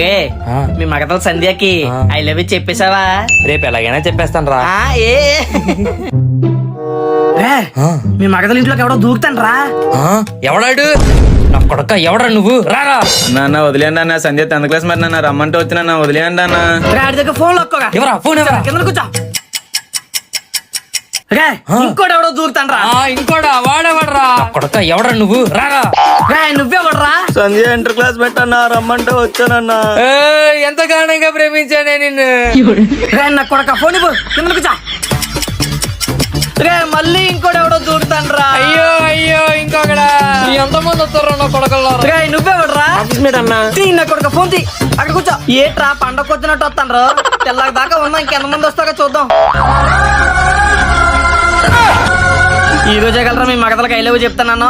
రే మీ మగతల సంధ్యకి ఐ లవ్ యూ చెప్పేశావా? రేపు ఎలాగైనా చెప్పేస్తాను రా. మీ మగతల ఇంట్లోకి ఎవడో దూకుతాను రా. ఎవడాడు? నా కొడక ఎవడా నువ్వు? రారా నాన్న వదిలేండి అన్న, సంధ్య 10th క్లాస్ మరి నన్ను రమ్మంటే వచ్చినా వదిలేయండి అన్న. ఆడి దగ్గర ఫోన్ లొక్కోగా. ఎవరా ఫోన్? ఎవరా కింద కూర్చో. ఇంకోటి ఎవడో దూకుతాను రా. ఇంకోడా? వాడేవాడరా? కొడక ఎవడా నువ్వు? రారా. నువ్వెవడరా? సంధ్య ఇంటర్ క్లాస్ పెట్టన్నా రమ్మంటే వచ్చానన్నా. ఎంత గాఢంగా ప్రేమించానే నిన్ను. నా కొడక ఫోన్ ఇవ్వు. కింద కూర్చో. మళ్ళీ ఇంకోటి ఎవడో దూకుతాను రా. అయ్యో అయ్యో ఇంకొకడా? ఎంతమంది వస్తారా నా కొడకల్లో? నువ్వెవడరా? నా కొడక ఫోన్ తీ. అక్కడ కూర్చో. ఏట్రా పండగ వచ్చినట్టు వస్తాను రా. తెల్లకి దాకా ఉన్నా ఇంకెంతమంది వస్తారో చూద్దాం. ఈ రోజే కలరా మీ మగతలకు ఐ లవ్ యూ చెప్తాను.